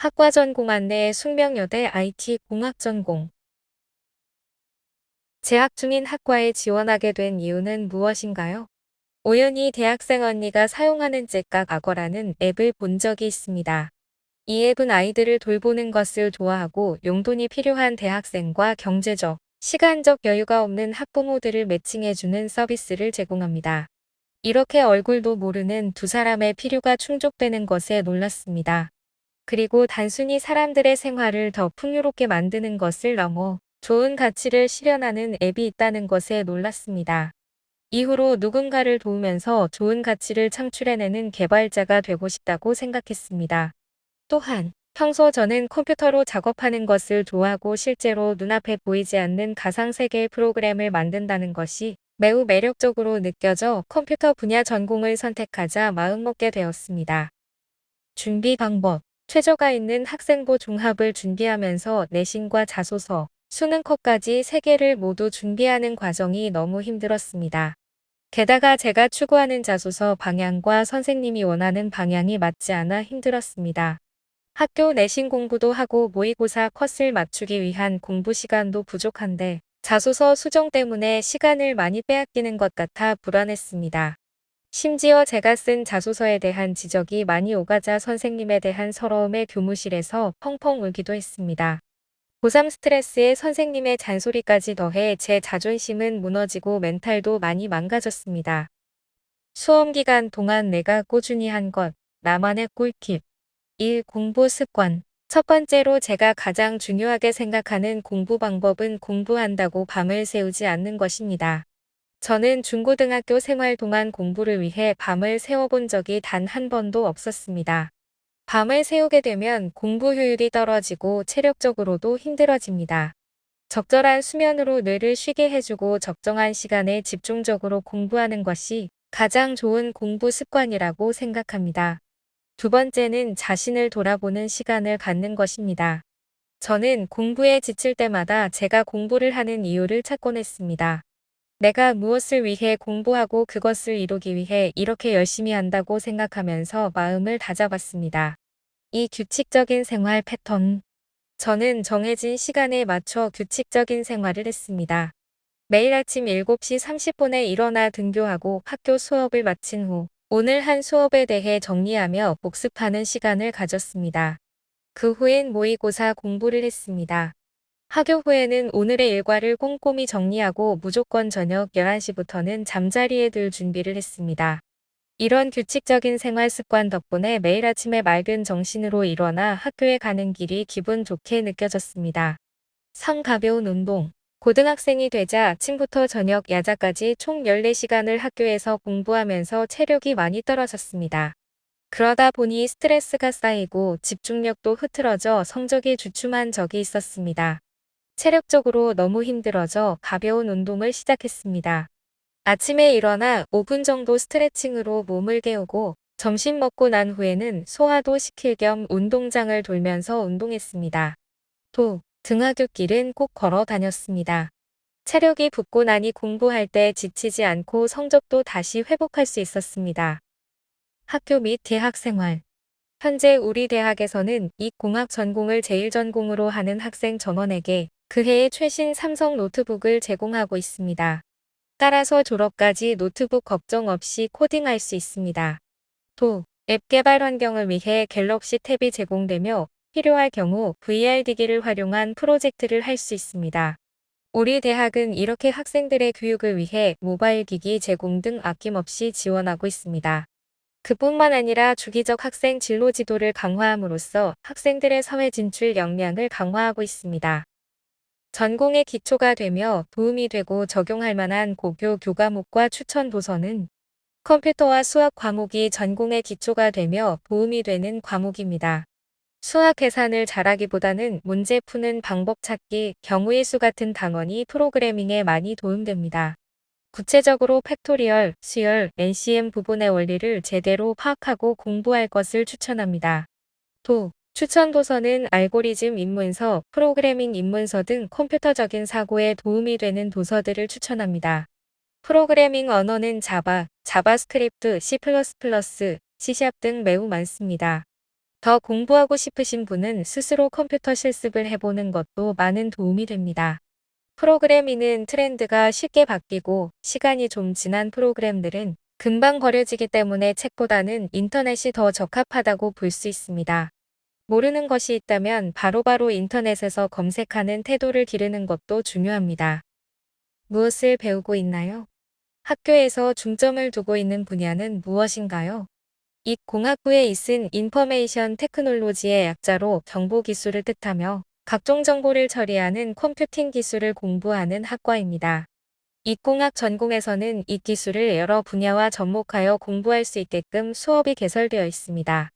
학과 전공 안내 숙명여대 IT 공학 전공. 재학 중인 학과에 지원하게 된 이유는 무엇인가요? 우연히 대학생 언니가 사용하는 째깍 악어라는 앱을 본 적이 있습니다. 이 앱은 아이들을 돌보는 것을 좋아하고 용돈이 필요한 대학생과 경제적, 시간적 여유가 없는 학부모들을 매칭해주는 서비스를 제공합니다. 이렇게 얼굴도 모르는 두 사람의 필요가 충족되는 것에 놀랐습니다. 그리고 단순히 사람들의 생활을 더 풍요롭게 만드는 것을 넘어 좋은 가치를 실현하는 앱이 있다는 것에 놀랐습니다. 이후로 누군가를 도우면서 좋은 가치를 창출해내는 개발자가 되고 싶다고 생각했습니다. 또한 평소 저는 컴퓨터로 작업하는 것을 좋아하고 실제로 눈앞에 보이지 않는 가상세계의 프로그램을 만든다는 것이 매우 매력적으로 느껴져 컴퓨터 분야 전공을 선택하자 마음먹게 되었습니다. 준비 방법. 최저가 있는 학생부 종합을 준비하면서 내신과 자소서, 수능컷까지 3개를 모두 준비하는 과정이 너무 힘들었습니다. 게다가 제가 추구하는 자소서 방향과 선생님이 원하는 방향이 맞지 않아 힘들었습니다. 학교 내신 공부도 하고 모의고사 컷을 맞추기 위한 공부 시간도 부족한데 자소서 수정 때문에 시간을 많이 빼앗기는 것 같아 불안했습니다. 심지어 제가 쓴 자소서에 대한 지적이 많이 오가자 선생님에 대한 서러움에 교무실에서 펑펑 울기도 했습니다. 고3 스트레스에 선생님의 잔소리까지 더해 제 자존심은 무너지고 멘탈도 많이 망가졌습니다. 수험 기간 동안 내가 꾸준히 한 것, 나만의 꿀팁. 1. 공부 습관. 첫 번째로 제가 가장 중요하게 생각하는 공부 방법은 공부한다고 밤을 새우지 않는 것입니다. 저는 중고등학교 생활 동안 공부를 위해 밤을 새워본 적이 단 한 번도 없었습니다. 밤을 새우게 되면 공부 효율이 떨어지고 체력적으로도 힘들어집니다. 적절한 수면으로 뇌를 쉬게 해주고 적정한 시간에 집중적으로 공부하는 것이 가장 좋은 공부 습관이라고 생각합니다. 두 번째는 자신을 돌아보는 시간을 갖는 것입니다. 저는 공부에 지칠 때마다 제가 공부를 하는 이유를 찾곤 했습니다. 내가 무엇을 위해 공부하고 그것을 이루기 위해 이렇게 열심히 한다고 생각하면서 마음을 다잡았습니다. 이 규칙적인 생활 패턴. 저는 정해진 시간에 맞춰 규칙적인 생활을 했습니다. 매일 아침 7시 30분에 일어나 등교하고 학교 수업을 마친 후 오늘 한 수업에 대해 정리하며 복습하는 시간을 가졌습니다. 그 후엔 모의고사 공부를 했습니다. 학교 후에는 오늘의 일과를 꼼꼼히 정리하고 무조건 저녁 11시부터는 잠자리에 들 준비를 했습니다. 이런 규칙적인 생활 습관 덕분에 매일 아침에 맑은 정신으로 일어나 학교에 가는 길이 기분 좋게 느껴졌습니다. 가벼운 운동. 고등학생이 되자 아침부터 저녁 야자까지 총 14시간을 학교에서 공부하면서 체력이 많이 떨어졌습니다. 그러다 보니 스트레스가 쌓이고 집중력도 흐트러져 성적이 주춤한 적이 있었습니다. 체력적으로 너무 힘들어져 가벼운 운동을 시작했습니다. 아침에 일어나 5분 정도 스트레칭으로 몸을 개우고 점심 먹고 난 후에는 소화도 시킬 겸 운동장을 돌면서 운동했습니다. 등하굣길은 꼭 걸어 다녔습니다. 체력이 붙고 나니 공부할 때 지치지 않고 성적도 다시 회복할 수 있었습니다. 학교 및 대학 생활. 현재 우리 대학에서는 이공학 전공을 제1전공으로 하는 학생 전원에게 그 해의 최신 삼성 노트북을 제공하고 있습니다. 따라서 졸업까지 노트북 걱정 없이 코딩할 수 있습니다. 앱 개발 환경을 위해 갤럭시 탭이 제공되며 필요할 경우 VRD기를 활용한 프로젝트를 할 수 있습니다. 우리 대학은 이렇게 학생들의 교육을 위해 모바일 기기 제공 등 아낌없이 지원하고 있습니다. 그뿐만 아니라 주기적 학생 진로 지도를 강화함으로써 학생들의 사회 진출 역량을 강화하고 있습니다. 전공의 기초가 되며 도움이 되고 적용할 만한 고교 교과목과 추천 도서는 컴퓨터와 수학 과목이 전공의 기초가 되며 도움이 되는 과목입니다. 수학 계산을 잘하기보다는 문제 푸는 방법 찾기, 경우의 수 같은 단원이 프로그래밍에 많이 도움됩니다. 구체적으로 팩토리얼, 수열, NCM 부분의 원리를 제대로 파악하고 공부할 것을 추천합니다. 추천 도서는 알고리즘 입문서, 프로그래밍 입문서 등 컴퓨터적인 사고에 도움이 되는 도서들을 추천합니다. 프로그래밍 언어는 자바, 자바스크립트, C++, C# 등 매우 많습니다. 더 공부하고 싶으신 분은 스스로 컴퓨터 실습을 해보는 것도 많은 도움이 됩니다. 프로그래밍은 트렌드가 쉽게 바뀌고 시간이 좀 지난 프로그램들은 금방 버려지기 때문에 책보다는 인터넷이 더 적합하다고 볼 수 있습니다. 모르는 것이 있다면 바로바로 인터넷에서 검색하는 태도를 기르는 것도 중요합니다. 무엇을 배우고 있나요? 학교에서 중점을 두고 있는 분야는 무엇인가요? 이 공학부에 있은 인포메이션 테크놀로지의 약자로 정보기술을 뜻하며 각종 정보를 처리하는 컴퓨팅 기술을 공부하는 학과입니다. 이공학 전공에서는 이 기술을 여러 분야와 접목하여 공부할 수 있게끔 수업이 개설되어 있습니다.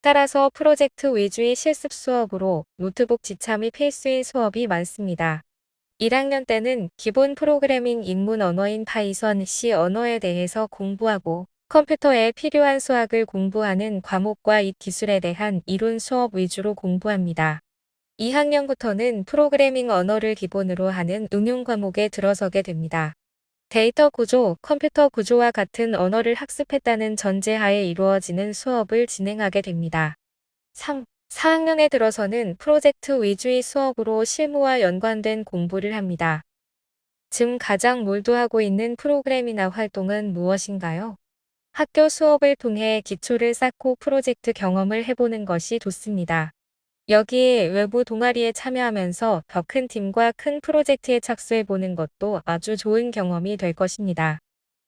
따라서 프로젝트 위주의 실습 수업으로 노트북 지참이 필수인 수업이 많습니다. 1학년 때는 기본 프로그래밍 입문 언어인 파이썬, C 언어에 대해서 공부하고 컴퓨터에 필요한 수학을 공부하는 과목과 이 기술에 대한 이론 수업 위주로 공부합니다. 2학년부터는 프로그래밍 언어를 기본으로 하는 응용 과목에 들어서게 됩니다. 데이터 구조, 컴퓨터 구조와 같은 언어를 학습했다는 전제하에 이루어지는 수업을 진행하게 됩니다. 3. 4학년에 들어서는 프로젝트 위주의 수업으로 실무와 연관된 공부를 합니다. 지금 가장 몰두하고 있는 프로그램이나 활동은 무엇인가요? 학교 수업을 통해 기초를 쌓고 프로젝트 경험을 해보는 것이 좋습니다. 여기에 외부 동아리에 참여하면서 더 큰 팀과 큰 프로젝트에 착수해보는 것도 아주 좋은 경험이 될 것입니다.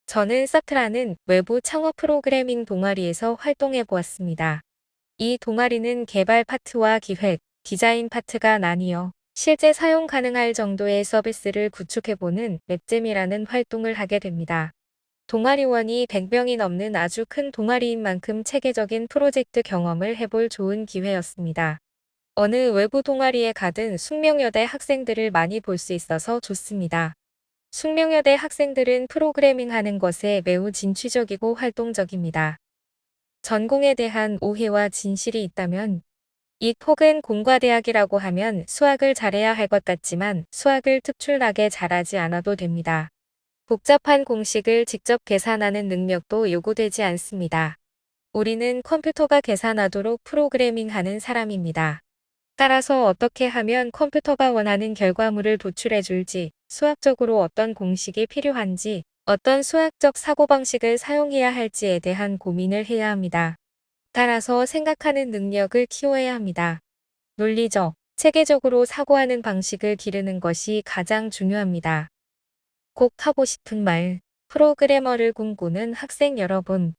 저는 사트라는 외부 창업 프로그래밍 동아리에서 활동해 보았습니다. 이 동아리는 개발 파트와 기획, 디자인 파트가 나뉘어 실제 사용 가능할 정도의 서비스를 구축해보는 웹잼이라는 활동을 하게 됩니다. 동아리원이 100명이 넘는 아주 큰 동아리인 만큼 체계적인 프로젝트 경험을 해볼 좋은 기회였습니다. 어느 외부 동아리에 가든 숙명여대 학생들을 많이 볼 수 있어서 좋습니다. 숙명여대 학생들은 프로그래밍 하는 것에 매우 진취적이고 활동적입니다. 전공에 대한 오해와 진실이 있다면 이 혹은 공과대학이라고 하면 수학을 잘해야 할 것 같지만 수학을 특출나게 잘하지 않아도 됩니다. 복잡한 공식을 직접 계산하는 능력도 요구되지 않습니다. 우리는 컴퓨터가 계산하도록 프로그래밍하는 사람입니다. 따라서 어떻게 하면 컴퓨터가 원하는 결과물을 도출해 줄지, 수학적으로 어떤 공식이 필요한지, 어떤 수학적 사고방식을 사용해야 할지에 대한 고민을 해야 합니다. 따라서 생각하는 능력을 키워야 합니다. 논리적, 체계적으로 사고하는 방식을 기르는 것이 가장 중요합니다. 꼭 하고 싶은 말, 프로그래머를 꿈꾸는 학생 여러분.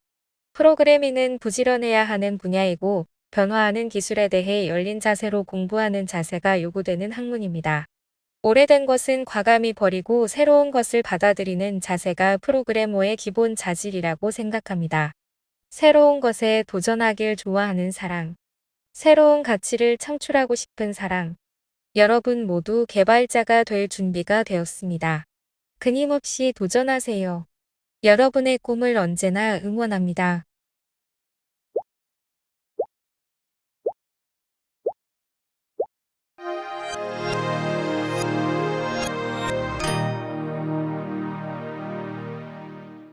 프로그래밍은 부지런해야 하는 분야이고 변화하는 기술에 대해 열린 자세로 공부하는 자세가 요구되는 학문입니다. 오래된 것은 과감히 버리고 새로운 것을 받아들이는 자세가 프로그래머의 기본 자질이라고 생각합니다. 새로운 것에 도전하길 좋아하는 사람, 새로운 가치를 창출하고 싶은 사람, 여러분 모두 개발자가 될 준비가 되었습니다. 끊임없이 도전하세요. 여러분의 꿈을 언제나 응원합니다.